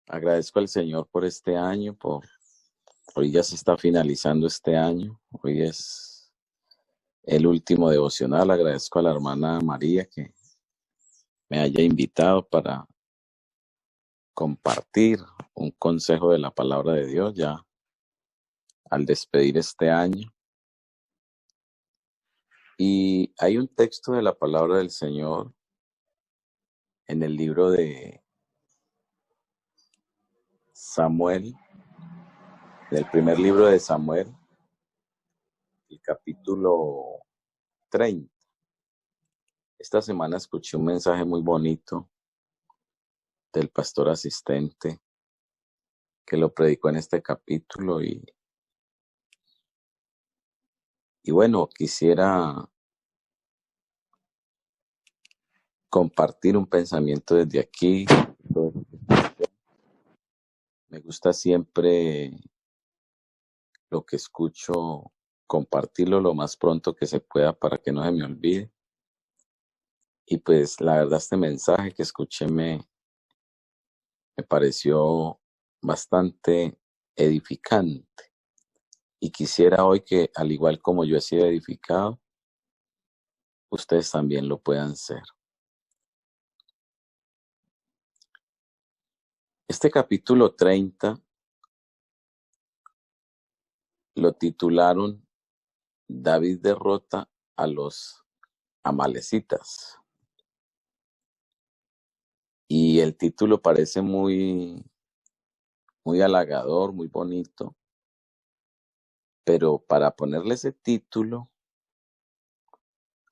Agradezco al Señor por este año, hoy ya se está finalizando este año, hoy es el último devocional. Agradezco a la hermana María que me haya invitado para compartir un consejo de la palabra de Dios ya al despedir este año. Y hay un texto de la palabra del Señor en el libro de Samuel, del primer libro de Samuel, el capítulo 30. Esta semana escuché un mensaje muy bonito del pastor asistente que lo predicó en este capítulo y bueno, quisiera compartir un pensamiento desde aquí. Me gusta siempre lo que escucho, compartirlo lo más pronto que se pueda para que no se me olvide. Y pues la verdad este mensaje que escuché me pareció bastante edificante. Y quisiera hoy que, al igual como yo he sido edificado, ustedes también lo puedan ser. Este capítulo 30 lo titularon David derrota a los amalecitas. Y el título parece muy halagador, muy bonito. Pero para ponerle ese título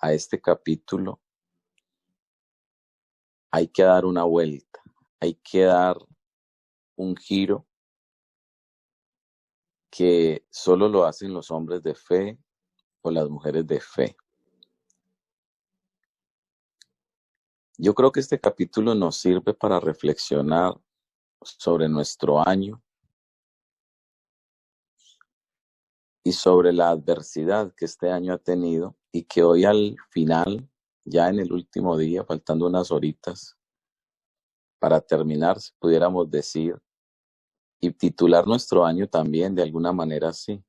a este capítulo, hay que dar una vuelta, hay que dar un giro que solo lo hacen los hombres de fe o las mujeres de fe. Yo creo que este capítulo nos sirve para reflexionar sobre nuestro año y sobre la adversidad que este año ha tenido y que hoy al final, ya en el último día, faltando unas horitas para terminar, si pudiéramos decir, y titular nuestro año también de alguna manera así.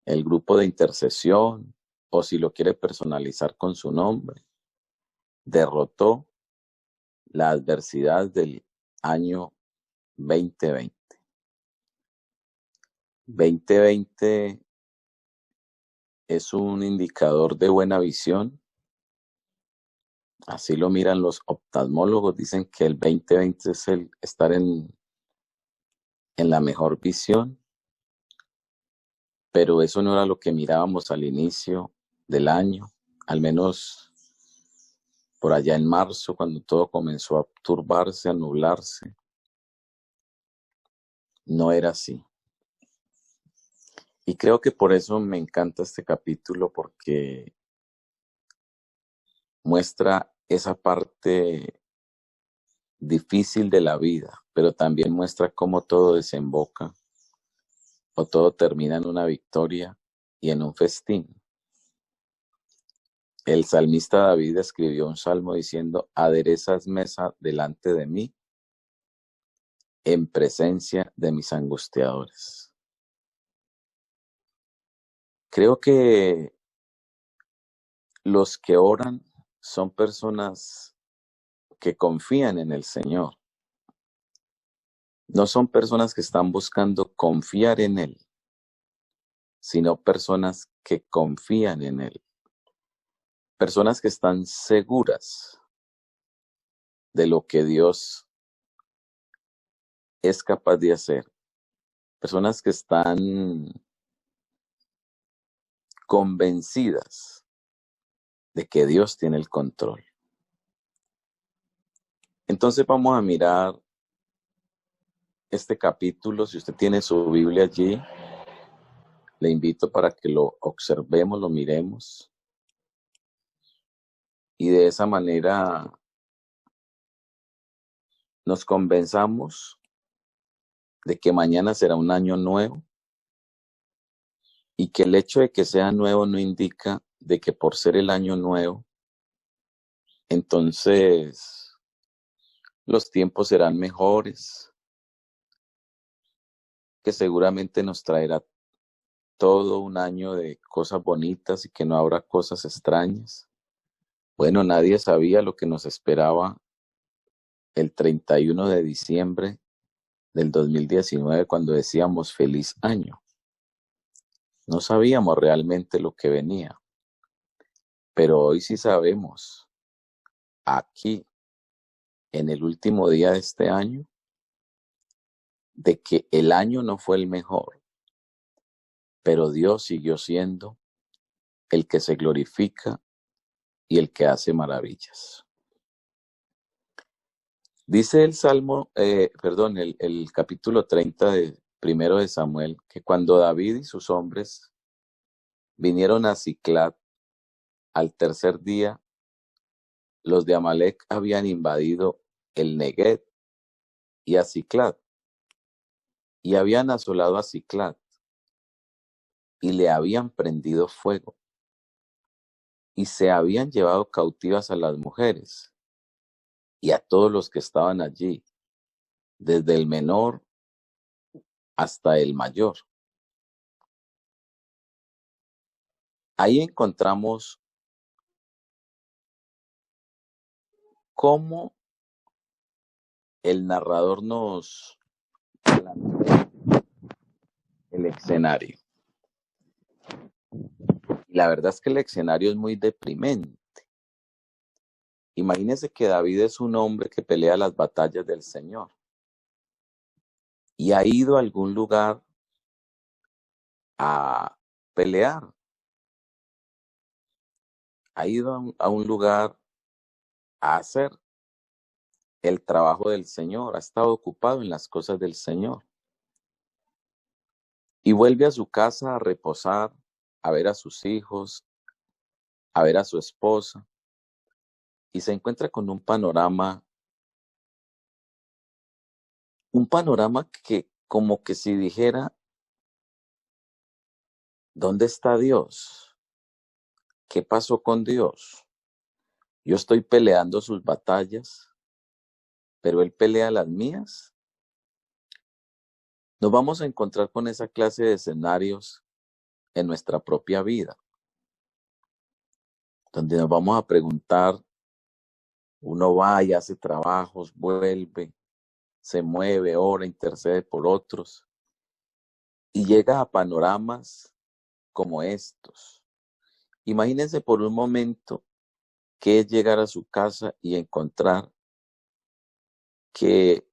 El grupo de intercesión, o si lo quiere personalizar con su nombre, derrotó la adversidad del año 2020. 2020 es un indicador de buena visión. Así lo miran los oftalmólogos. Dicen que el 2020 es el estar en la mejor visión, pero eso no era lo que mirábamos al inicio del año, al menos por allá en marzo, cuando todo comenzó a turbarse, a nublarse. No era así. Y creo que por eso me encanta este capítulo, porque muestra esa parte difícil de la vida, pero también muestra cómo todo desemboca o todo termina en una victoria y en un festín. El salmista David escribió un salmo diciendo: aderezas mesa delante de mí en presencia de mis angustiadores. Creo que los que oran son personas que confían en el Señor. No son personas que están buscando confiar en Él, sino personas que confían en Él. Personas que están seguras de lo que Dios es capaz de hacer. Personas que están convencidas de que Dios tiene el control. Entonces vamos a mirar este capítulo. Si usted tiene su Biblia allí, le invito para que lo observemos, lo miremos. Y de esa manera nos convenzamos de que mañana será un año nuevo y que el hecho de que sea nuevo no indica de que por ser el año nuevo, entonces los tiempos serán mejores, que seguramente nos traerá todo un año de cosas bonitas y que no habrá cosas extrañas. Bueno, nadie sabía lo que nos esperaba el 31 de diciembre del 2019 cuando decíamos feliz año. No sabíamos realmente lo que venía, pero hoy sí sabemos, aquí, en el último día de este año, de que el año no fue el mejor, pero Dios siguió siendo el que se glorifica y el que hace maravillas. Dice el Salmo, el capítulo 30 de primero de Samuel, que cuando David y sus hombres vinieron a Siclag al tercer día, los de Amalec habían invadido el Neguev y a Siclag, y habían asolado a Siclag, y le habían prendido fuego, y se habían llevado cautivas a las mujeres, y a todos los que estaban allí, desde el menor hasta el mayor. Ahí encontramos cómo el narrador nos plantea el escenario. Y la verdad es que el escenario es muy deprimente. Imagínense que David es un hombre que pelea las batallas del Señor y ha ido a algún lugar a pelear, ha ido a un lugar a hacer el trabajo del Señor, ha estado ocupado en las cosas del Señor y vuelve a su casa a reposar, a ver a sus hijos, a ver a su esposa y se encuentra con un panorama que como que si dijera, ¿dónde está Dios? ¿Qué pasó con Dios? Yo estoy peleando sus batallas, pero Él pelea las mías. Nos vamos a encontrar con esa clase de escenarios en nuestra propia vida, donde nos vamos a preguntar, uno va y hace trabajos, vuelve, se mueve, ora, intercede por otros, y llega a panoramas como estos. Imagínense por un momento que es llegar a su casa y encontrar que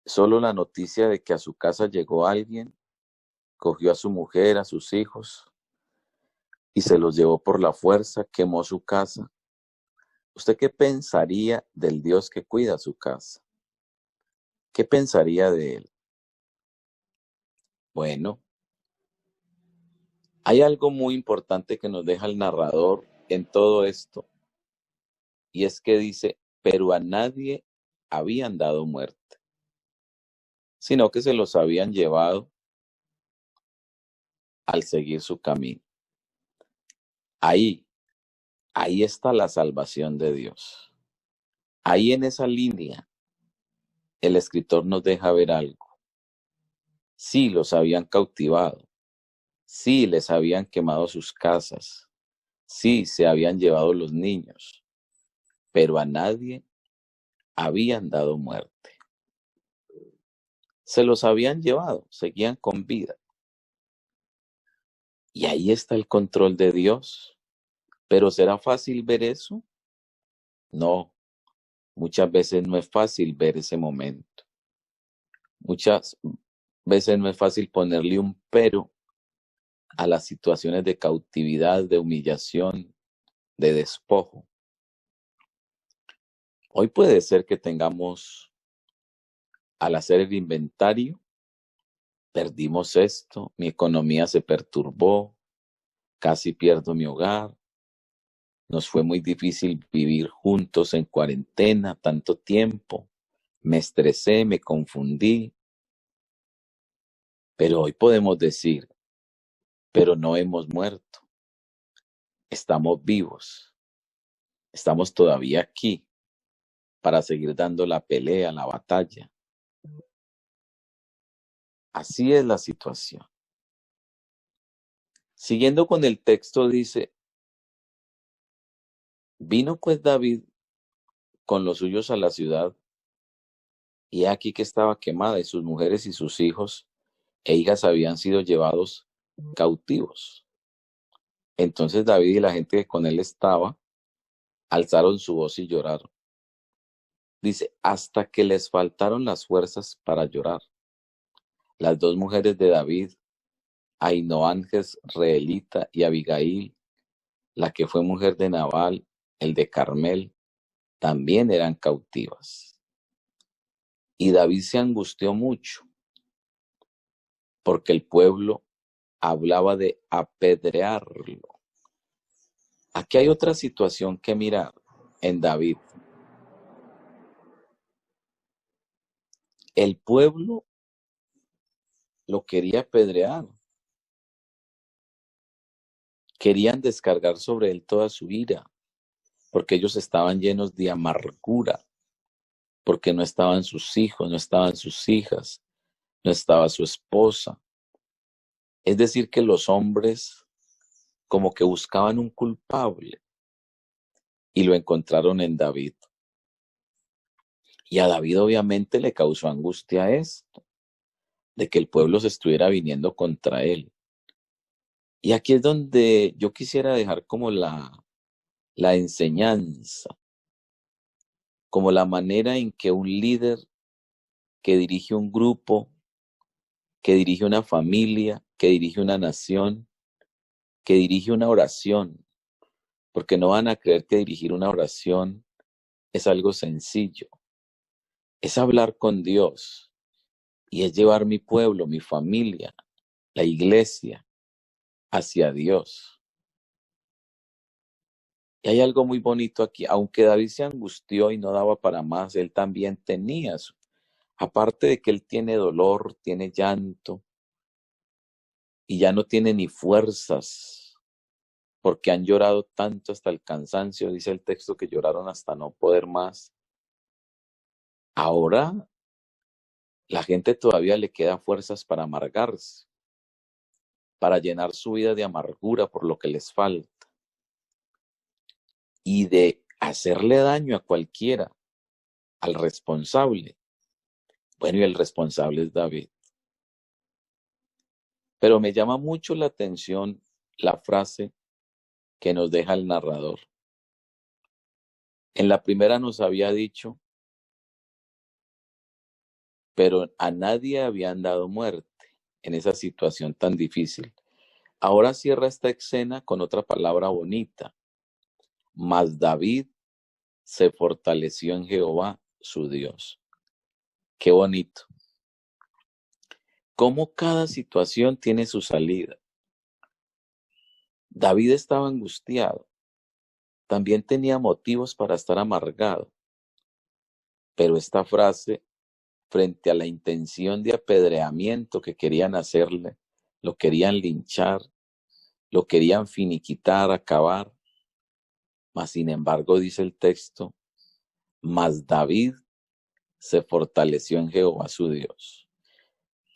solo la noticia de que a su casa llegó alguien, cogió a su mujer, a sus hijos y se los llevó por la fuerza, quemó su casa. ¿Usted qué pensaría del Dios que cuida su casa? ¿Qué pensaría de él? Bueno, hay algo muy importante que nos deja el narrador en todo esto, y es que dice, pero a nadie habían dado muerte, sino que se los habían llevado al seguir su camino. Ahí, ahí está la salvación de Dios. Ahí en esa línea, el escritor nos deja ver algo. Sí, los habían cautivado. Sí, les habían quemado sus casas. Sí, se habían llevado los niños. Pero a nadie habían dado muerte. Se los habían llevado, seguían con vida. Y ahí está el control de Dios. ¿Pero será fácil ver eso? No, muchas veces no es fácil ver ese momento. Muchas veces no es fácil ponerle un pero a las situaciones de cautividad, de humillación, de despojo. Hoy puede ser que tengamos, al hacer el inventario, perdimos esto, mi economía se perturbó, casi pierdo mi hogar, nos fue muy difícil vivir juntos en cuarentena tanto tiempo, me estresé, me confundí, pero hoy podemos decir, pero no hemos muerto, estamos vivos, estamos todavía aquí, para seguir dando la pelea, la batalla. Así es la situación. Siguiendo con el texto dice, vino pues David con los suyos a la ciudad, y he aquí que estaba quemada, y sus mujeres y sus hijos e hijas habían sido llevados cautivos. Entonces David y la gente que con él estaba alzaron su voz y lloraron. Dice, hasta que les faltaron las fuerzas para llorar. Las dos mujeres de David, Ainoam jezreelita y Abigail, la que fue mujer de Nabal, el de Carmel, también eran cautivas. Y David se angustió mucho, porque el pueblo hablaba de apedrearlo. Aquí hay otra situación que mirar en David. El pueblo lo quería apedrear. Querían descargar sobre él toda su ira, porque ellos estaban llenos de amargura, porque no estaban sus hijos, no estaban sus hijas, no estaba su esposa. Es decir, que los hombres como que buscaban un culpable y lo encontraron en David. Y a David obviamente le causó angustia esto, de que el pueblo se estuviera viniendo contra él. Y aquí es donde yo quisiera dejar como la enseñanza, como la manera en que un líder que dirige un grupo, que dirige una familia, que dirige una nación, que dirige una oración, porque no van a creer que dirigir una oración es algo sencillo, es hablar con Dios y es llevar mi pueblo, mi familia, la iglesia hacia Dios. Y hay algo muy bonito aquí, aunque David se angustió y no daba para más, él también tenía eso. Aparte de que él tiene dolor, tiene llanto y ya no tiene ni fuerzas, porque han llorado tanto hasta el cansancio, dice el texto que lloraron hasta no poder más. Ahora la gente todavía le queda fuerzas para amargarse, para llenar su vida de amargura por lo que les falta y de hacerle daño a cualquiera, al responsable. Bueno, y el responsable es David. Pero me llama mucho la atención la frase que nos deja el narrador. En la primera nos había dicho, pero a nadie habían dado muerte en esa situación tan difícil. Ahora cierra esta escena con otra palabra bonita. Mas David se fortaleció en Jehová, su Dios. Qué bonito. Cómo cada situación tiene su salida. David estaba angustiado. También tenía motivos para estar amargado. Pero esta frase, frente a la intención de apedreamiento que querían hacerle, lo querían linchar, lo querían finiquitar, acabar. Mas sin embargo, dice el texto, mas David se fortaleció en Jehová su Dios.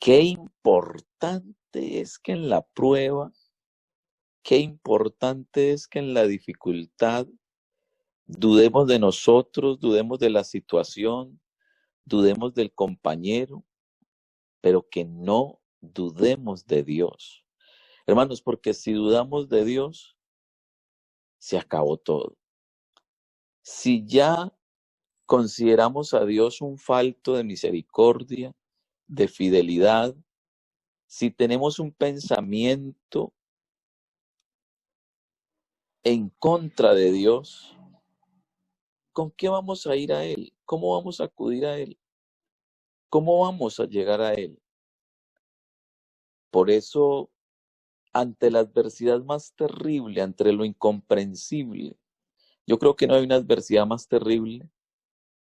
Qué importante es que en la prueba, qué importante es que en la dificultad dudemos de nosotros, dudemos de la situación, dudemos del compañero, pero que no dudemos de Dios. Hermanos, porque si dudamos de Dios, se acabó todo. Si ya consideramos a Dios un falto de misericordia, de fidelidad, si tenemos un pensamiento en contra de Dios, ¿con qué vamos a ir a Él? ¿Cómo vamos a acudir a Él? ¿Cómo vamos a llegar a Él? Por eso, ante la adversidad más terrible, ante lo incomprensible, yo creo que no hay una adversidad más terrible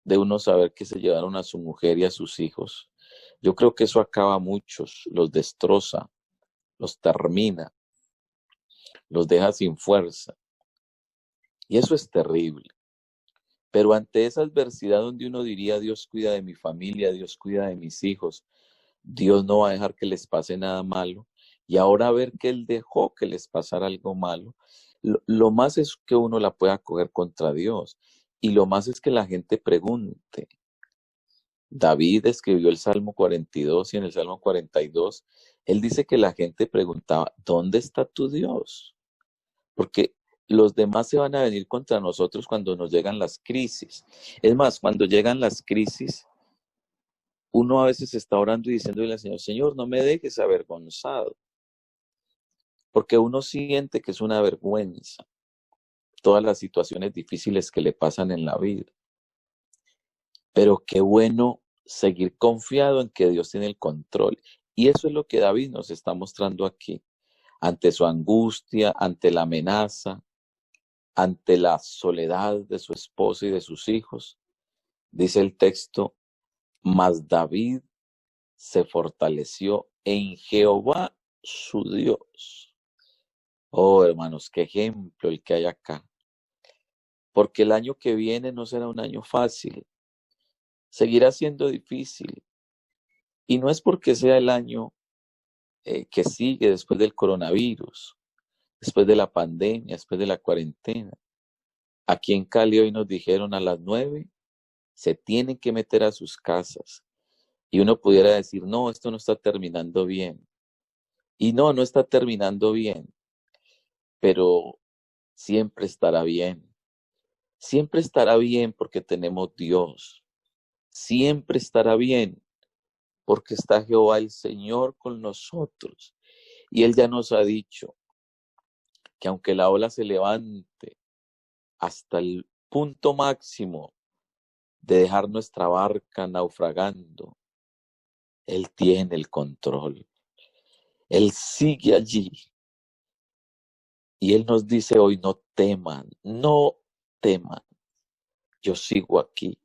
de uno saber que se llevaron a su mujer y a sus hijos. Yo creo que eso acaba a muchos, los destroza, los termina, los deja sin fuerza. Y eso es terrible. Pero ante esa adversidad donde uno diría, Dios cuida de mi familia, Dios cuida de mis hijos, Dios no va a dejar que les pase nada malo, y ahora ver que Él dejó que les pasara algo malo, lo más es que uno la pueda coger contra Dios, y lo más es que la gente pregunte. David escribió el Salmo 42 y en el Salmo 42, él dice que la gente preguntaba, ¿dónde está tu Dios? Porque los demás se van a venir contra nosotros cuando nos llegan las crisis. Es más, cuando llegan las crisis, uno a veces está orando y diciéndole al Señor, Señor, no me dejes avergonzado, porque uno siente que es una vergüenza todas las situaciones difíciles que le pasan en la vida. Pero qué bueno seguir confiado en que Dios tiene el control. Y eso es lo que David nos está mostrando aquí, ante su angustia, ante la amenaza, ante la soledad de su esposa y de sus hijos. Dice el texto, mas David se fortaleció en Jehová su Dios. Oh, hermanos, qué ejemplo el que hay acá. Porque el año que viene no será un año fácil, seguirá siendo difícil. Y no es porque sea el año que sigue después del coronavirus, después de la pandemia, después de la cuarentena. Aquí en Cali hoy nos dijeron a las 9 se tienen que meter a sus casas. Y uno pudiera decir, no, esto no está terminando bien. Y no, no está terminando bien, pero siempre estará bien. Siempre estará bien porque tenemos Dios. Siempre estará bien porque está Jehová el Señor con nosotros. Y Él ya nos ha dicho que aunque la ola se levante hasta el punto máximo de dejar nuestra barca naufragando, Él tiene el control. Él sigue allí. Y Él nos dice hoy, no teman, no teman. Yo sigo aquí.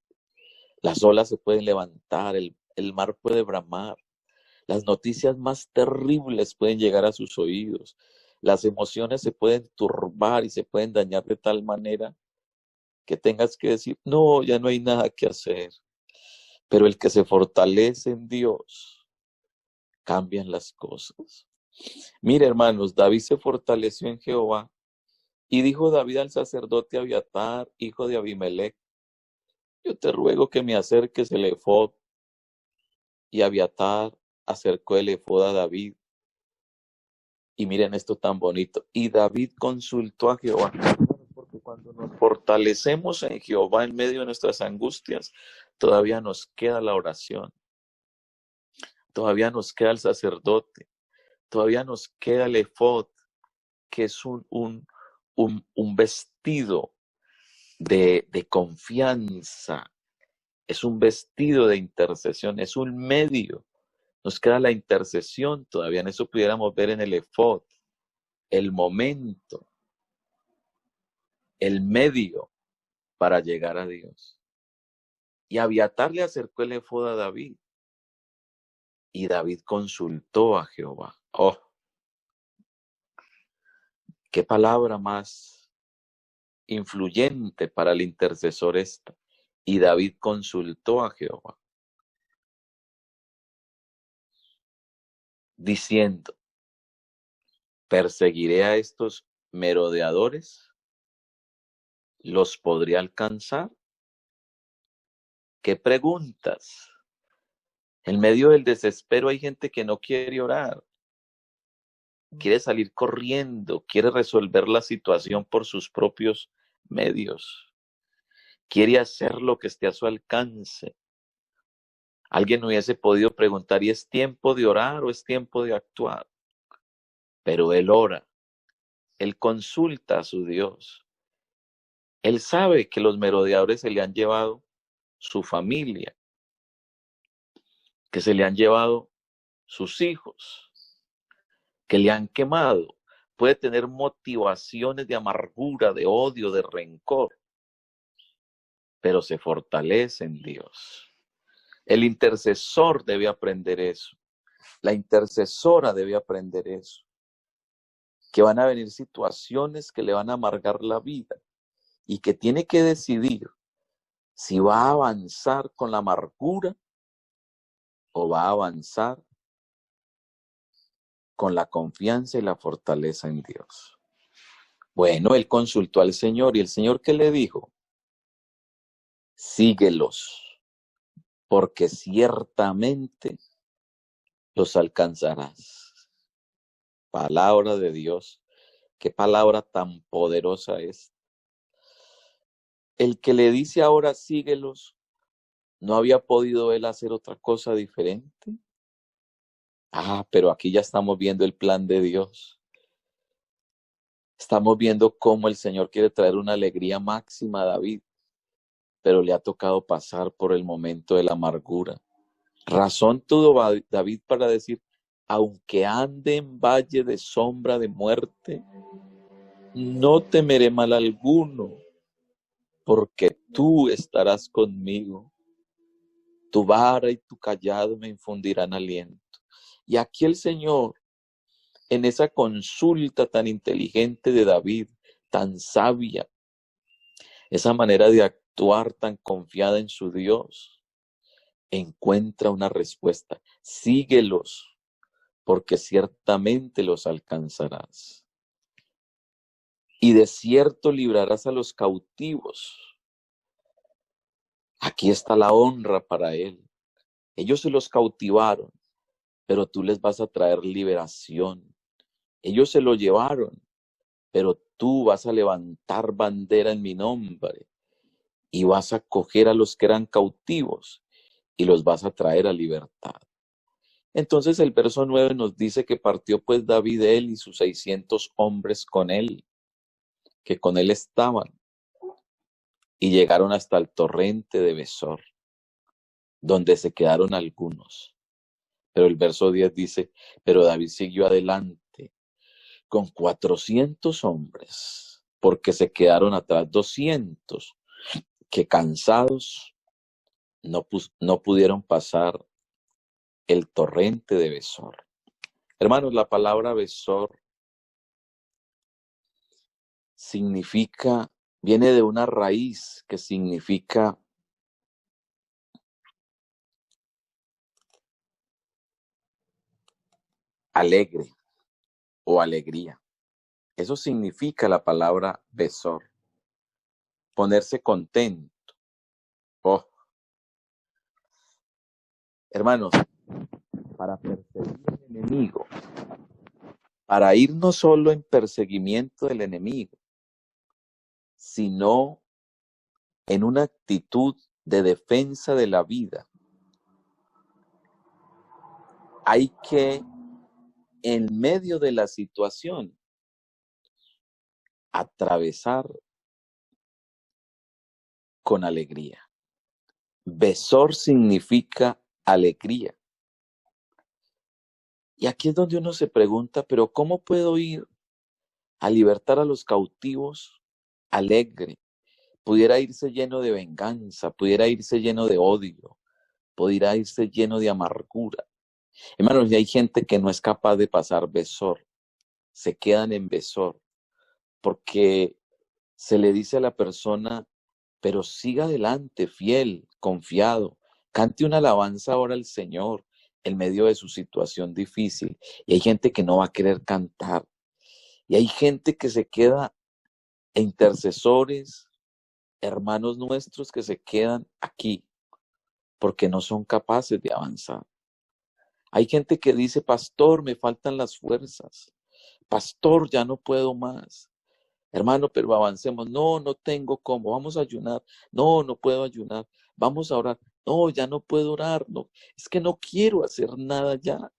Las olas se pueden levantar, el mar puede bramar. Las noticias más terribles pueden llegar a sus oídos. Las emociones se pueden turbar y se pueden dañar de tal manera que tengas que decir, no, ya no hay nada que hacer. Pero el que se fortalece en Dios, cambian las cosas. Mire, hermanos, David se fortaleció en Jehová y dijo David al sacerdote Abiatar, hijo de Abimelech, yo te ruego que me acerques el efod. Y Abiatar acercó el efod a David. Y miren esto tan bonito. Y David consultó a Jehová. Porque cuando nos fortalecemos en Jehová en medio de nuestras angustias, todavía nos queda la oración. Todavía nos queda el sacerdote. Todavía nos queda el efod, que es un vestido de confianza. Es un vestido de intercesión. Es un medio. Nos queda la intercesión todavía. En eso pudiéramos ver en el efod. El momento, el medio para llegar a Dios. Y Abiatar le acercó el efod a David. Y David consultó a Jehová. Oh, qué palabra más influyente para el intercesor esta. Y David consultó a Jehová, diciendo, ¿perseguiré a estos merodeadores? ¿Los podré alcanzar? ¿Qué preguntas? En medio del desespero hay gente que no quiere orar, quiere salir corriendo, quiere resolver la situación por sus propios medios, quiere hacer lo que esté a su alcance. Alguien hubiese podido preguntar, ¿y es tiempo de orar o es tiempo de actuar? Pero él ora, él consulta a su Dios. Él sabe que los merodeadores se le han llevado su familia, que se le han llevado sus hijos, que le han quemado. Puede tener motivaciones de amargura, de odio, de rencor, pero se fortalece en Dios. El intercesor debe aprender eso. La intercesora debe aprender eso. Que van a venir situaciones que le van a amargar la vida y que tiene que decidir si va a avanzar con la amargura o va a avanzar con la confianza y la fortaleza en Dios. Bueno, él consultó al Señor y el Señor, ¿qué le dijo? Síguelos, porque ciertamente los alcanzarás. Palabra de Dios. Qué palabra tan poderosa es. El que le dice ahora síguelos, ¿no había podido él hacer otra cosa diferente? Pero aquí ya estamos viendo el plan de Dios. Estamos viendo cómo el Señor quiere traer una alegría máxima a David, pero le ha tocado pasar por el momento de la amargura. Razón tuvo David para decir, aunque ande en valle de sombra de muerte, no temeré mal alguno, porque tú estarás conmigo. Tu vara y tu cayado me infundirán aliento. Y aquí el Señor, en esa consulta tan inteligente de David, tan sabia, esa manera de actuar tan confiada en su Dios, encuentra una respuesta. Síguelos, porque ciertamente los alcanzarás. Y de cierto librarás a los cautivos. Aquí está la honra para él. Ellos se los cautivaron, pero tú les vas a traer liberación. Ellos se lo llevaron, pero tú vas a levantar bandera en mi nombre y vas a coger a los que eran cautivos y los vas a traer a libertad. Entonces el verso 9 nos dice que partió pues David él y sus 600 hombres con él, que con él estaban, y llegaron hasta el torrente de Besor, donde se quedaron algunos. Pero el verso 10 dice, pero David siguió adelante con 400 hombres, porque se quedaron atrás 200, que cansados no pudieron pasar el torrente de Besor. Hermanos, la palabra Besor viene de una raíz que significa alegre o alegría. Eso significa la palabra Besor, ponerse contento. Oh, hermanos, para perseguir al enemigo, para ir no solo en perseguimiento del enemigo, sino en una actitud de defensa de la vida. Hay que, en medio de la situación, atravesar con alegría. Besor significa alegría. Y aquí es donde uno se pregunta, pero ¿cómo puedo ir a libertar a los cautivos alegre? Pudiera irse lleno de venganza, pudiera irse lleno de odio, pudiera irse lleno de amargura. Hermanos, y hay gente que no es capaz de pasar Besor, se quedan en Besor, porque se le dice a la persona, pero siga adelante, fiel, confiado, cante una alabanza ahora al Señor en medio de su situación difícil. Y hay gente que no va a querer cantar. Y hay gente que se queda, intercesores, hermanos nuestros que se quedan aquí porque no son capaces de avanzar. Hay gente que dice, pastor, me faltan las fuerzas. Pastor, ya no puedo más. Hermano, pero avancemos. No, no tengo cómo. Vamos a ayunar. No, no puedo ayunar. Vamos a orar. No, ya no puedo orar. No, es que no quiero hacer nada ya.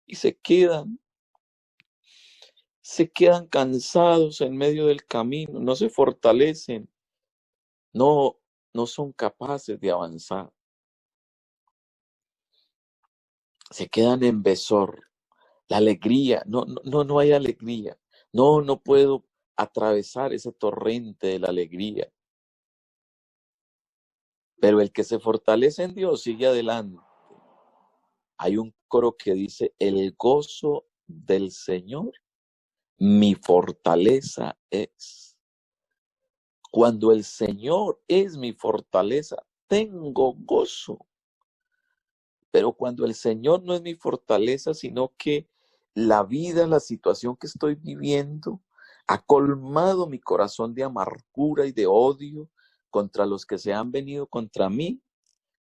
Y se quedan cansados en medio del camino. No se fortalecen. No, no son capaces de avanzar. Se quedan en Besor. La alegría. No hay alegría. No puedo atravesar ese torrente de la alegría. Pero el que se fortalece en Dios sigue adelante. Hay un coro que dice, el gozo del Señor, mi fortaleza es. Cuando el Señor es mi fortaleza, tengo gozo. Pero cuando el Señor no es mi fortaleza, sino que la vida, la situación que estoy viviendo, ha colmado mi corazón de amargura y de odio contra los que se han venido contra mí,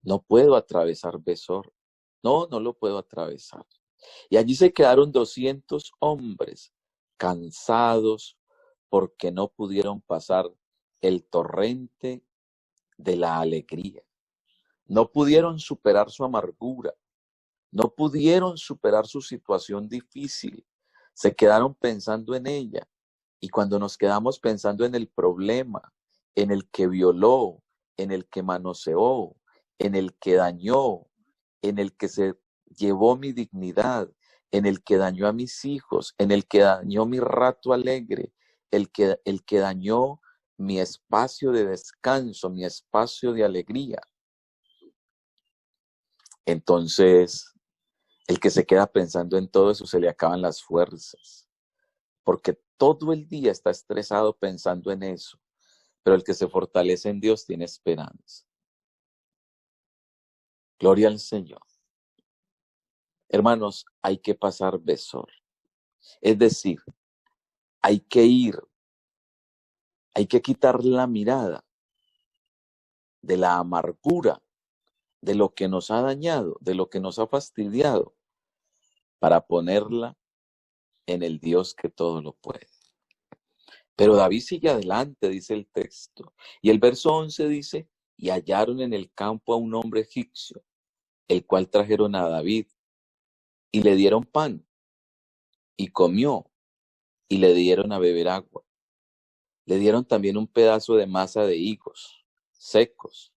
no puedo atravesar Besor. No, no lo puedo atravesar. Y allí se quedaron 200 hombres cansados porque no pudieron pasar el torrente de la alegría. No pudieron superar su amargura. No pudieron superar su situación difícil. Se quedaron pensando en ella. Y cuando nos quedamos pensando en el problema, en el que violó, en el que manoseó, en el que dañó, en el que se llevó mi dignidad, en el que dañó a mis hijos, en el que dañó mi rato alegre, el que dañó mi espacio de descanso, mi espacio de alegría. Entonces, el que se queda pensando en todo eso se le acaban las fuerzas, porque todo el día está estresado pensando en eso, pero el que se fortalece en Dios tiene esperanza. Gloria al Señor. Hermanos, hay que pasar Besor. Es decir, hay que ir, hay que quitar la mirada de la amargura, de lo que nos ha dañado, de lo que nos ha fastidiado, para ponerla en el Dios que todo lo puede. Pero David sigue adelante, dice el texto. Y el verso 11 dice, y hallaron en el campo a un hombre egipcio, el cual trajeron a David, y le dieron pan, y comió, y le dieron a beber agua. Le dieron también un pedazo de masa de higos secos,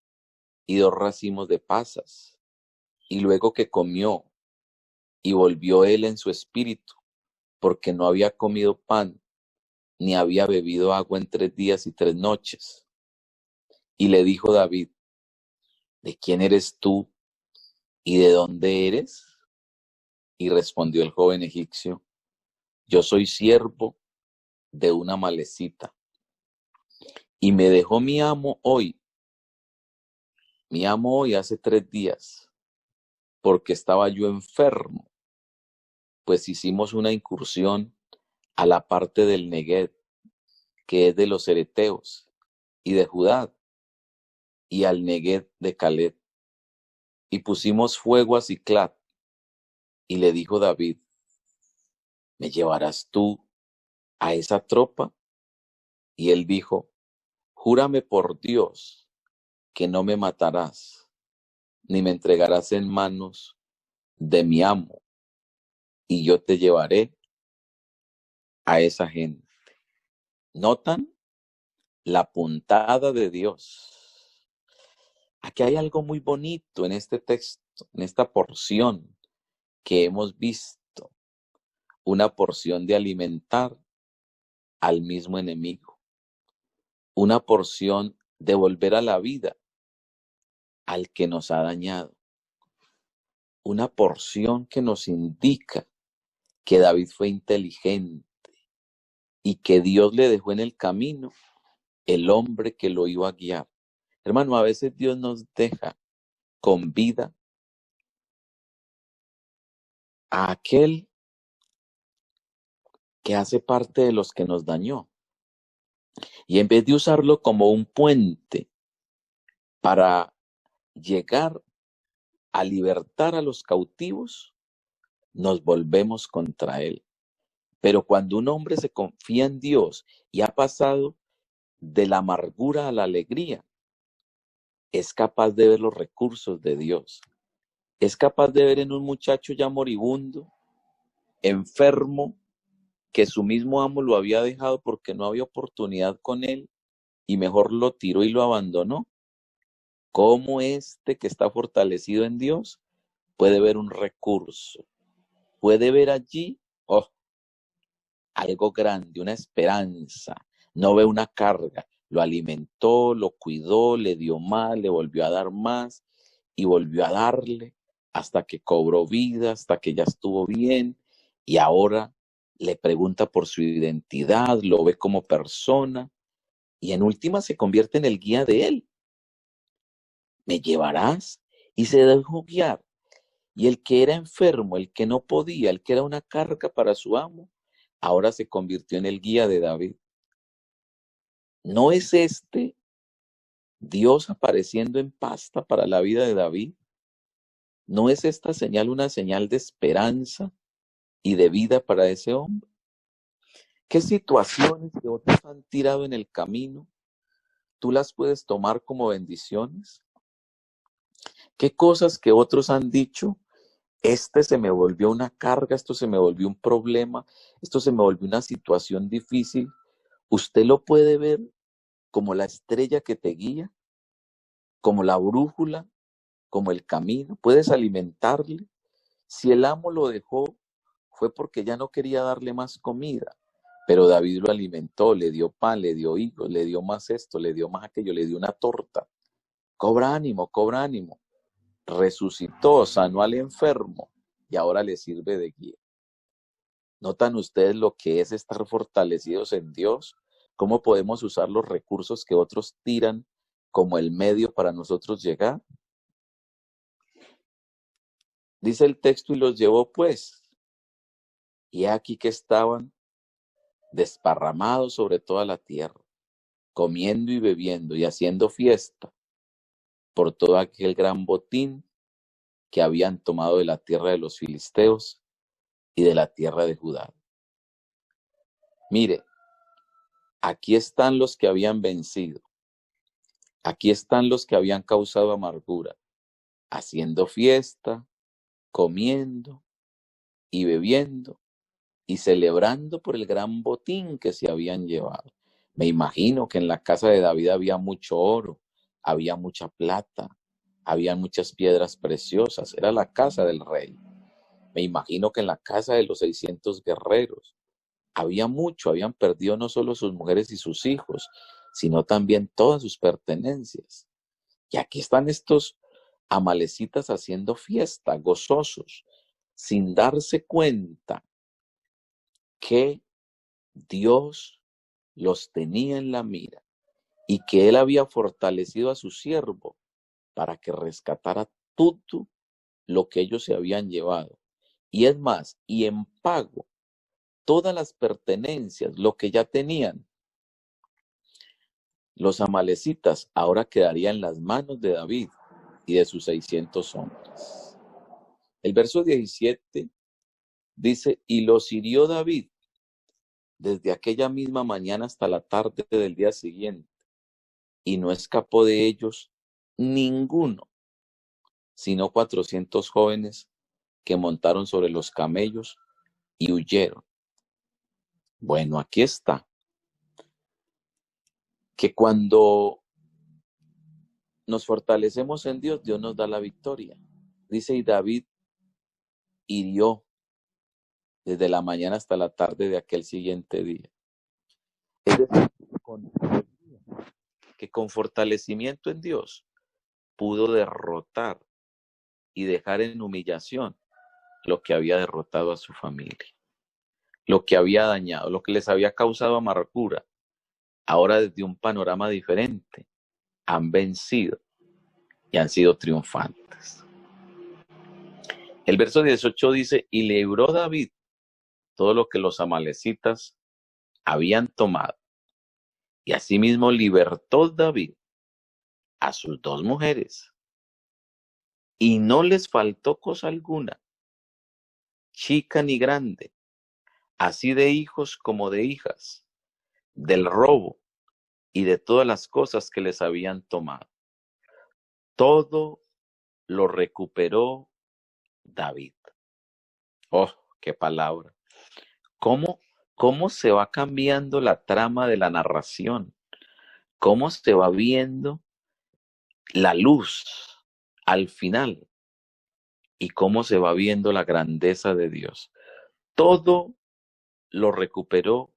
y 2 racimos de pasas. Y luego que comió, y volvió él en su espíritu, porque no había comido pan, ni había bebido agua en 3 días y 3 noches. Y le dijo David, ¿de quién eres tú y de dónde eres? Y respondió el joven egipcio, yo soy siervo de una malecita. Y me dejó mi amo hoy hace 3 días, porque estaba yo enfermo, pues hicimos una incursión a la parte del Neguev, que es de los Ereteos, y de Judá, y al Neguev de Caleb, y pusimos fuego a Siclag. Y le dijo David, ¿me llevarás tú a esa tropa? Y él dijo, júrame por Dios que no me matarás, ni me entregarás en manos de mi amo, y yo te llevaré a esa gente. ¿Notan la puntada de Dios? Aquí hay algo muy bonito en este texto, en esta porción que hemos visto, una porción de alimentar al mismo enemigo, una porción de volver a la vida al que nos ha dañado, una porción que nos indica que David fue inteligente y que Dios le dejó en el camino el hombre que lo iba a guiar. Hermano, a veces Dios nos deja con vida a aquel que hace parte de los que nos dañó. Y en vez de usarlo como un puente para llegar a libertar a los cautivos, nos volvemos contra él. Pero cuando un hombre se confía en Dios y ha pasado de la amargura a la alegría, es capaz de ver los recursos de Dios. Es capaz de ver en un muchacho ya moribundo, enfermo, que su mismo amo lo había dejado porque no había oportunidad con él y mejor lo tiró y lo abandonó. Cómo este que está fortalecido en Dios puede ver un recurso, puede ver allí algo grande, una esperanza, no ve una carga. Lo alimentó, lo cuidó, le dio más, le volvió a dar más y volvió a darle hasta que cobró vida, hasta que ya estuvo bien y ahora le pregunta por su identidad, lo ve como persona y en última se convierte en el guía de él. ¿Me llevarás? Y se dejó guiar. Y el que era enfermo, el que no podía, el que era una carga para su amo, ahora se convirtió en el guía de David. ¿No es este Dios apareciendo en pasta para la vida de David? ¿No es esta señal una señal de esperanza y de vida para ese hombre? ¿Qué situaciones que otros han tirado en el camino, tú las puedes tomar como bendiciones? ¿Qué cosas que otros han dicho? Este se me volvió una carga, esto se me volvió un problema, esto se me volvió una situación difícil. Usted lo puede ver como la estrella que te guía, como la brújula, como el camino. Puedes alimentarle. Si el amo lo dejó, fue porque ya no quería darle más comida. Pero David lo alimentó, le dio pan, le dio higos, le dio más esto, le dio más aquello, le dio una torta. Cobra ánimo, cobra ánimo. Resucitó, sanó al enfermo y ahora le sirve de guía. ¿Notan ustedes lo que es estar fortalecidos en Dios? ¿Cómo podemos usar los recursos que otros tiran como el medio para nosotros llegar? Dice el texto, y los llevó pues, y aquí que estaban desparramados sobre toda la tierra, comiendo y bebiendo y haciendo fiesta por todo aquel gran botín que habían tomado de la tierra de los filisteos y de la tierra de Judá. Mire, aquí están los que habían vencido, aquí están los que habían causado amargura, haciendo fiesta, comiendo y bebiendo y celebrando por el gran botín que se habían llevado. Me imagino que en la casa de David había mucho oro, había mucha plata, había muchas piedras preciosas, era la casa del rey. Me imagino que en la casa de los 600 guerreros había mucho, habían perdido no solo sus mujeres y sus hijos, sino también todas sus pertenencias. Y aquí están estos amalecitas haciendo fiesta, gozosos, sin darse cuenta que Dios los tenía en la mira y que él había fortalecido a su siervo para que rescatara todo lo que ellos se habían llevado. Y es más, y en pago, todas las pertenencias, lo que ya tenían los amalecitas, ahora quedaría en las manos de David y de sus 600 hombres. El verso 17 dice, y los hirió David desde aquella misma mañana hasta la tarde del día siguiente, y no escapó de ellos ninguno, sino 400 jóvenes que montaron sobre los camellos y huyeron. Bueno, aquí está, que cuando nos fortalecemos en Dios, Dios nos da la victoria. Dice, y David hirió desde la mañana hasta la tarde de aquel siguiente día. Es decir, que con fortalecimiento en Dios pudo derrotar y dejar en humillación lo que había derrotado a su familia, lo que había dañado, lo que les había causado amargura. Ahora desde un panorama diferente han vencido y han sido triunfantes. El verso 18 dice, y libró David todo lo que los amalecitas habían tomado, y asimismo libertó David a sus 2 mujeres, y no les faltó cosa alguna, chica ni grande, así de hijos como de hijas, del robo y de todas las cosas que les habían tomado. Todo lo recuperó David. Oh, qué palabra. ¿Cómo, cómo se va cambiando la trama de la narración? ¿Cómo se va viendo la luz al final? ¿Y cómo se va viendo la grandeza de Dios? Todo lo recuperó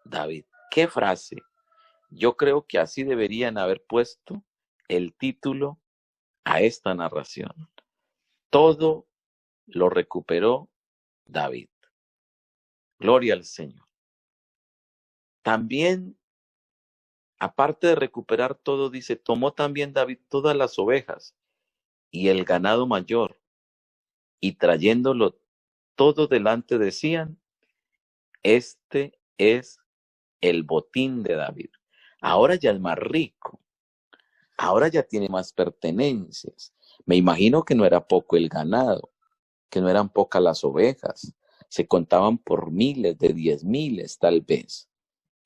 David. ¿Qué frase? Yo creo que así deberían haber puesto el título a esta narración. Todo lo recuperó David. Gloria al Señor. También Aparte de recuperar todo, dice, tomó también David todas las ovejas y el ganado mayor, y trayéndolo todo delante decían, este es el botín de David. Ahora ya es más rico, ahora ya tiene más pertenencias. Me imagino que no era poco el ganado, que no eran pocas las ovejas, se contaban por miles, de 10,000 tal vez.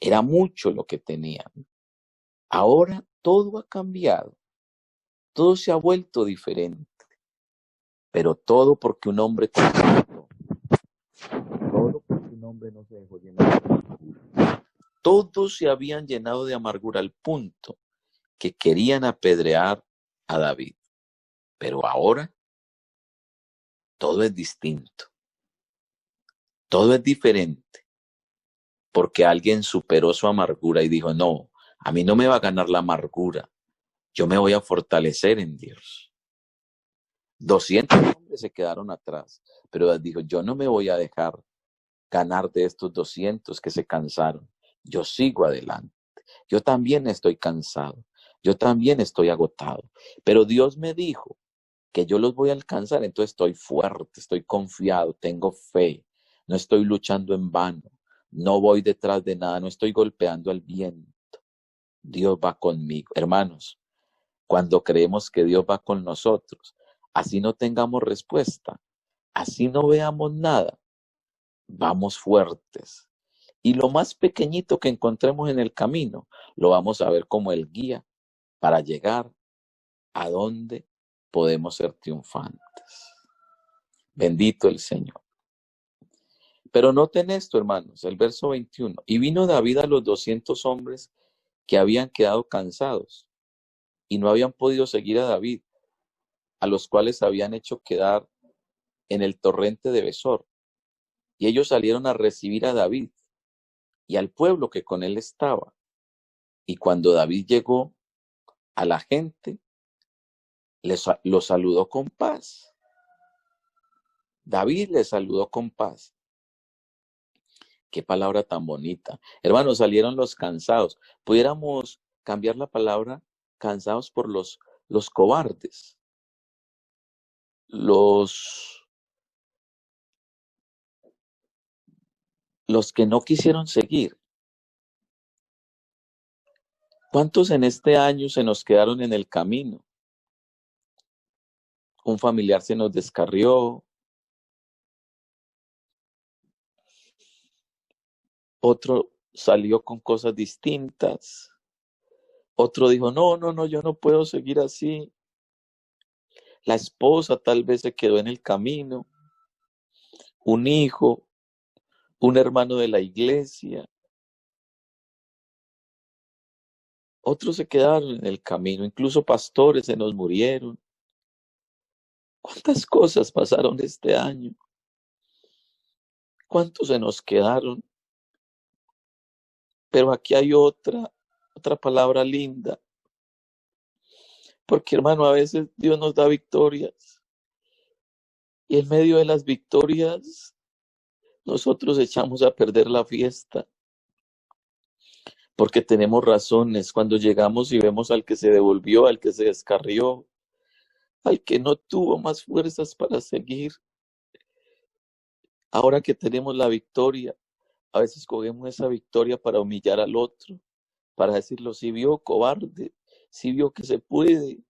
Era mucho lo que tenían. Ahora todo ha cambiado, todo se ha vuelto diferente, pero todo porque un hombre conquistó, todo porque un hombre no se dejó llenar de amargura. Todos se habían llenado de amargura al punto que querían apedrear a David, pero ahora todo es distinto, todo es diferente, porque alguien superó su amargura y dijo, no, a mí no me va a ganar la amargura, yo me voy a fortalecer en Dios. 200 hombres se quedaron atrás, pero David dijo, yo no me voy a dejar ganar de estos 200 que se cansaron. Yo sigo adelante. Yo también estoy cansado. Yo también estoy agotado. Pero Dios me dijo que yo los voy a alcanzar. Entonces estoy fuerte, estoy confiado, tengo fe. No estoy luchando en vano. No voy detrás de nada. No estoy golpeando al viento. Dios va conmigo. Hermanos, cuando creemos que Dios va con nosotros, así no tengamos respuesta, así no veamos nada, vamos fuertes. Y lo más pequeñito que encontremos en el camino, lo vamos a ver como el guía para llegar a donde podemos ser triunfantes. Bendito el Señor. Pero noten esto, hermanos, el verso 21. Y vino David a los 200 hombres que habían quedado cansados y no habían podido seguir a David, a los cuales habían hecho quedar en el torrente de Besor. Y ellos salieron a recibir a David y al pueblo que con él estaba. Y cuando David llegó a la gente, lo saludó con paz. David le saludó con paz. Qué palabra tan bonita. Hermanos, salieron los cansados. Pudiéramos cambiar la palabra cansados por los cobardes, los, los que no quisieron seguir. ¿Cuántos en este año se nos quedaron en el camino? Un familiar se nos descarrió, otro salió con cosas distintas, otro dijo, no, no, no, yo no puedo seguir así. La esposa tal vez se quedó en el camino, un hijo, un hermano de la iglesia, otros se quedaron en el camino, incluso pastores se nos murieron. ¿Cuántas cosas pasaron este año? ¿Cuántos se nos quedaron? Pero aquí hay otra palabra linda, porque hermano, a veces Dios nos da victorias y en medio de las victorias nosotros echamos a perder la fiesta, porque tenemos razones cuando llegamos y vemos al que se devolvió, al que se descarrió, al que no tuvo más fuerzas para seguir. Ahora que tenemos la victoria, a veces cogemos esa victoria para humillar al otro, para decirlo, si vio cobarde, si vio que se puede,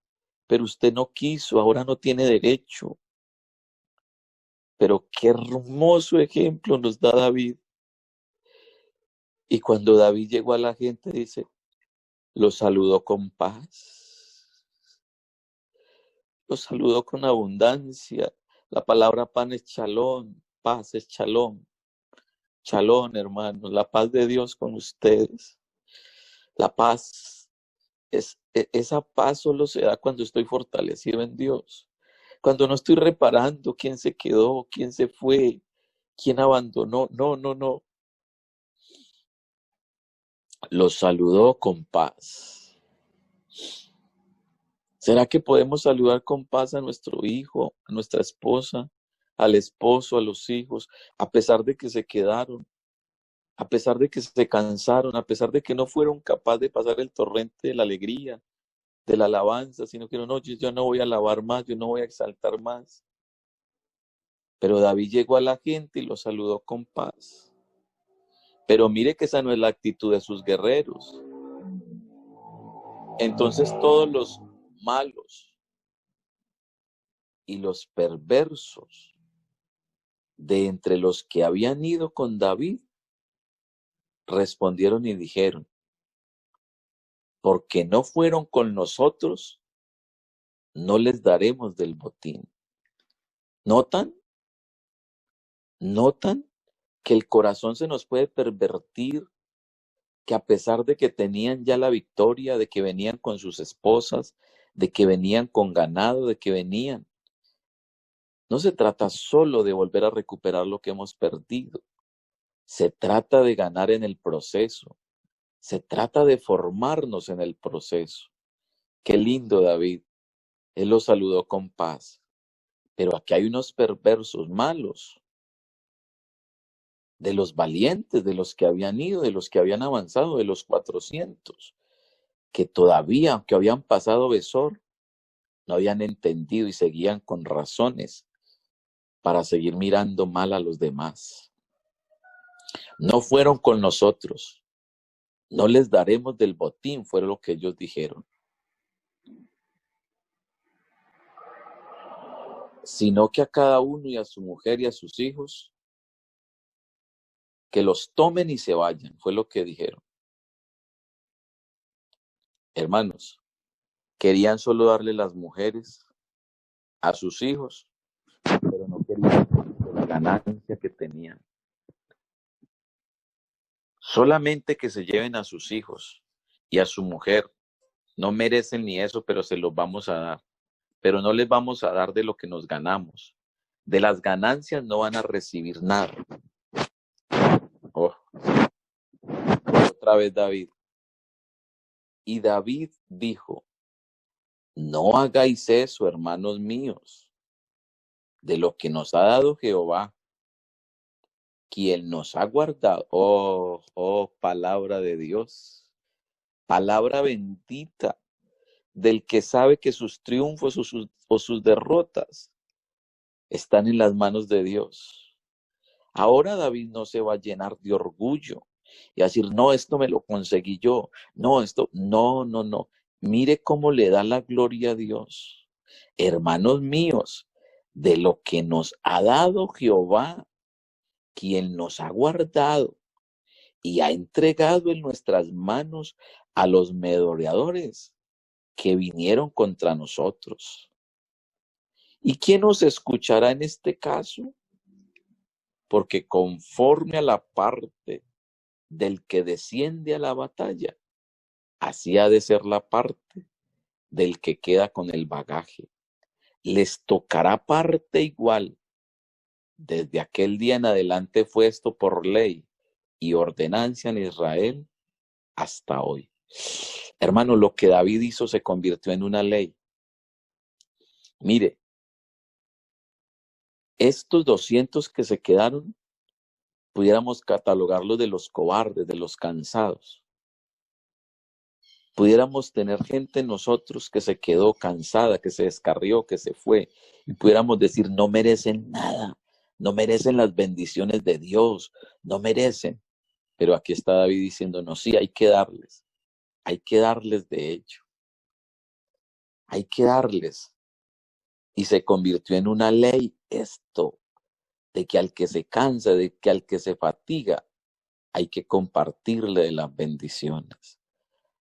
pero usted no quiso, ahora no tiene derecho. Pero qué hermoso ejemplo nos da David. Y cuando David llegó a la gente, dice, los saludó con paz, los saludó con abundancia. La palabra pan es chalón, paz es chalón. Chalón, hermanos, la paz de Dios con ustedes. La paz, esa paz solo se da cuando estoy fortalecido en Dios. Cuando no estoy reparando quién se quedó, quién se fue, quién abandonó. No, no, no. Los saludó con paz. ¿Será que podemos saludar con paz a nuestro hijo, a nuestra esposa, al esposo, a los hijos, a pesar de que se quedaron? a pesar de que se cansaron, a pesar de que no fueron capaces de pasar el torrente de la alegría, de la alabanza, sino que no, yo no voy a alabar más, yo no voy a exaltar más. Pero David llegó a la gente y los saludó con paz. Pero mire que esa no es la actitud de sus guerreros. Entonces todos los malos y los perversos de entre los que habían ido con David respondieron y dijeron, porque no fueron con nosotros, no les daremos del botín. ¿Notan? ¿Notan que el corazón se nos puede pervertir? Que a pesar de que tenían ya la victoria, de que venían con sus esposas, de que venían con ganado, de que venían. No se trata solo de volver a recuperar lo que hemos perdido. Se trata de ganar en el proceso. Se trata de formarnos en el proceso. Qué lindo, David. Él los saludó con paz. Pero aquí hay unos perversos malos, de los valientes, de los que habían ido, de los que habían avanzado, de los 400, que todavía, aunque habían pasado Besor, no habían entendido y seguían con razones para seguir mirando mal a los demás. No fueron con nosotros, no les daremos del botín, fue lo que ellos dijeron, sino que a cada uno y a su mujer y a sus hijos, que los tomen y se vayan, fue lo que dijeron. Hermanos, querían solo darle las mujeres a sus hijos, pero no querían la ganancia que tenían. Solamente que se lleven a sus hijos y a su mujer. No merecen ni eso, pero se los vamos a dar. Pero no les vamos a dar de lo que nos ganamos. De las ganancias no van a recibir nada. Oh. Otra vez David. Y David dijo, no hagáis eso, hermanos míos, de lo que nos ha dado Jehová, quien nos ha guardado. Oh, palabra de Dios. Palabra bendita del que sabe que sus triunfos o sus derrotas están en las manos de Dios. Ahora David no se va a llenar de orgullo y a decir, no, esto me lo conseguí yo. No, esto, no. Mire cómo le da la gloria a Dios. Hermanos míos, de lo que nos ha dado Jehová, quien nos ha guardado y ha entregado en nuestras manos a los merodeadores que vinieron contra nosotros. ¿Y quién nos escuchará en este caso? Porque conforme a la parte del que desciende a la batalla, así ha de ser la parte del que queda con el bagaje. Les tocará parte igual. Desde aquel día en adelante fue esto por ley y ordenanza en Israel hasta hoy. Hermano, lo que David hizo se convirtió en una ley. Mire, estos 200 que se quedaron, pudiéramos catalogarlos de los cobardes, de los cansados. Pudiéramos tener gente en nosotros que se quedó cansada, que se descarrió, que se fue, y pudiéramos decir, no merecen nada, no merecen las bendiciones de Dios, no merecen. Pero aquí está David diciéndonos, sí, hay que darles de ello, hay que darles. Y se convirtió en una ley esto, de que al que se cansa, de que al que se fatiga, hay que compartirle de las bendiciones.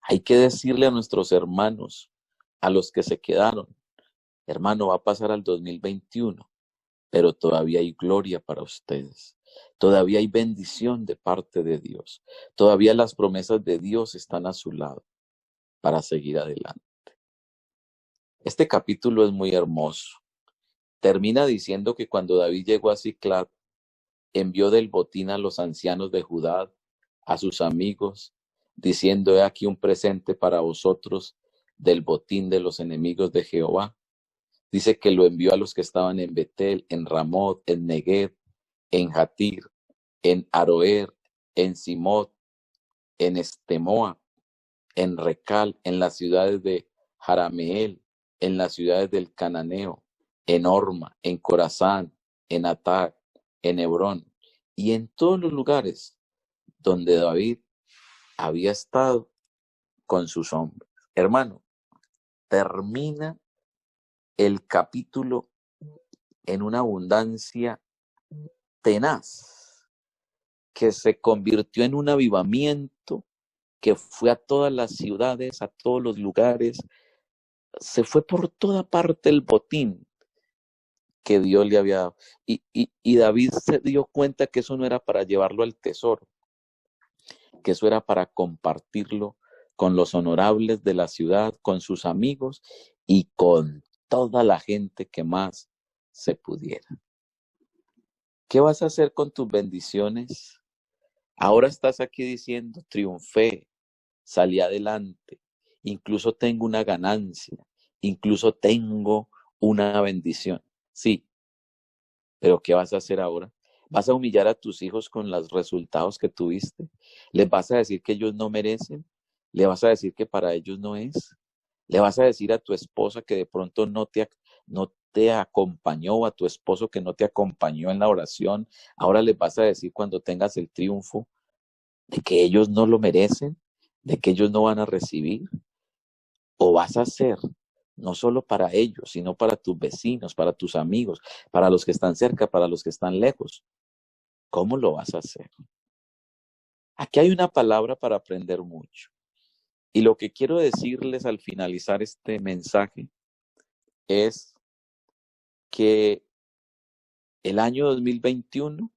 Hay que decirle a nuestros hermanos, a los que se quedaron, hermano, va a pasar al 2021, pero todavía hay gloria para ustedes. Todavía hay bendición de parte de Dios. Todavía las promesas de Dios están a su lado para seguir adelante. Este capítulo es muy hermoso. Termina diciendo que cuando David llegó a Siclag, envió del botín a los ancianos de Judá, a sus amigos, diciendo, he aquí un presente para vosotros del botín de los enemigos de Jehová. Dice que lo envió a los que estaban en Betel, en Ramot, en Neguev, en Jatir, en Aroer, en Simot, en Estemoa, en Recal, en las ciudades de Jarameel, en las ciudades del Cananeo, en Orma, en Corazán, en Atac, en Hebrón, y en todos los lugares donde David había estado con sus hombres. Hermano, termina el capítulo en una abundancia tenaz que se convirtió en un avivamiento que fue a todas las ciudades, a todos los lugares, se fue por toda parte el botín que Dios le había dado. Y David se dio cuenta que eso no era para llevarlo al tesoro, que eso era para compartirlo con los honorables de la ciudad, con sus amigos y con toda la gente que más se pudiera. ¿Qué vas a hacer con tus bendiciones? Ahora estás aquí diciendo, triunfé, salí adelante, incluso tengo una ganancia, incluso tengo una bendición. Sí, pero ¿qué vas a hacer ahora? ¿Vas a humillar a tus hijos con los resultados que tuviste? ¿Les vas a decir que ellos no merecen? ¿Le vas a decir que para ellos no es? ¿Le vas a decir a tu esposa que de pronto no te acompañó, o a tu esposo que no te acompañó en la oración? Ahora les vas a decir cuando tengas el triunfo de que ellos no lo merecen, de que ellos no van a recibir. ¿O vas a hacer no solo para ellos, sino para tus vecinos, para tus amigos, para los que están cerca, para los que están lejos? ¿Cómo lo vas a hacer? Aquí hay una palabra para aprender mucho. Y lo que quiero decirles al finalizar este mensaje es que el año 2021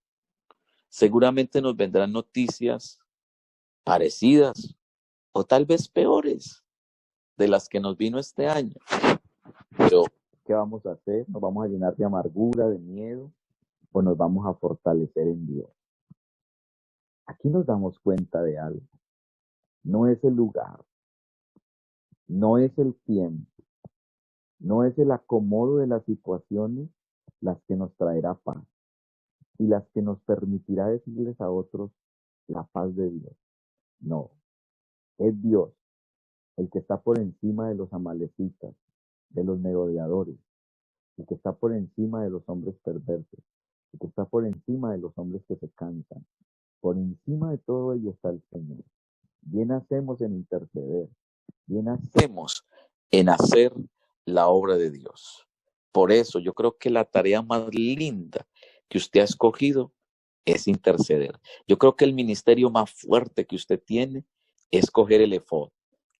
seguramente nos vendrán noticias parecidas o tal vez peores de las que nos vino este año. Pero, ¿qué vamos a hacer? ¿Nos vamos a llenar de amargura, de miedo, o nos vamos a fortalecer en Dios? Aquí nos damos cuenta de algo. No es el lugar, no es el tiempo, no es el acomodo de las situaciones las que nos traerá paz y las que nos permitirá decirles a otros la paz de Dios. No, es Dios el que está por encima de los amalecitas, de los merodeadores, el que está por encima de los hombres perversos, el que está por encima de los hombres que se cansan. Por encima de todo ello está el Señor. Bien hacemos en interceder, bien hacemos en hacer la obra de Dios. Por eso yo creo que la tarea más linda que usted ha escogido es interceder. Yo creo que el ministerio más fuerte que usted tiene es coger el efod,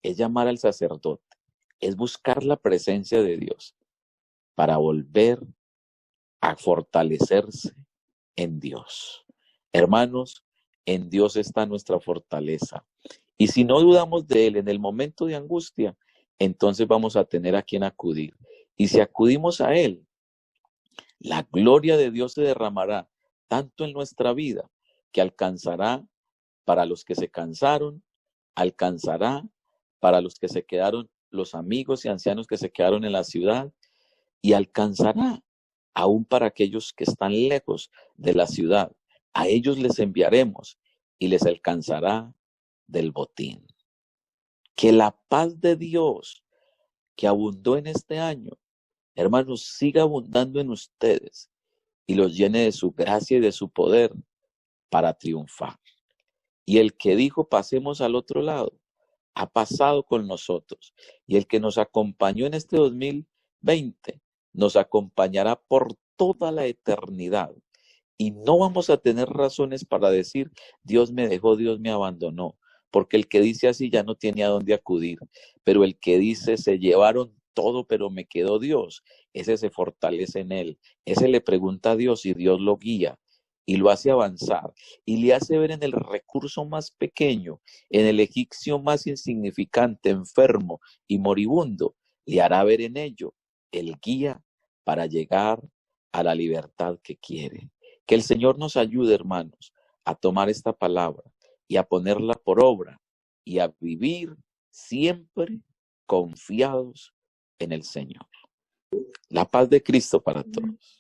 es llamar al sacerdote, es buscar la presencia de Dios para volver a fortalecerse en Dios. Hermanos, en Dios está nuestra fortaleza. Y si no dudamos de Él en el momento de angustia, entonces vamos a tener a quien acudir. Y si acudimos a Él, la gloria de Dios se derramará tanto en nuestra vida que alcanzará para los que se cansaron, alcanzará para los que se quedaron, los amigos y ancianos que se quedaron en la ciudad, y alcanzará aún para aquellos que están lejos de la ciudad. A ellos les enviaremos y les alcanzará del botín. Que la paz de Dios que abundó en este año, hermanos, siga abundando en ustedes y los llene de su gracia y de su poder para triunfar. Y el que dijo pasemos al otro lado, ha pasado con nosotros. Y el que nos acompañó en este 2020, nos acompañará por toda la eternidad. Y no vamos a tener razones para decir, Dios me dejó, Dios me abandonó. Porque el que dice así ya no tiene a dónde acudir. Pero el que dice, se llevaron todo, pero me quedó Dios, ese se fortalece en él. Ese le pregunta a Dios y Dios lo guía y lo hace avanzar y le hace ver en el recurso más pequeño, en el egipcio más insignificante, enfermo y moribundo, le hará ver en ello el guía para llegar a la libertad que quiere. Que el Señor nos ayude, hermanos, a tomar esta palabra y a ponerla por obra y a vivir siempre confiados en el Señor. La paz de Cristo para todos.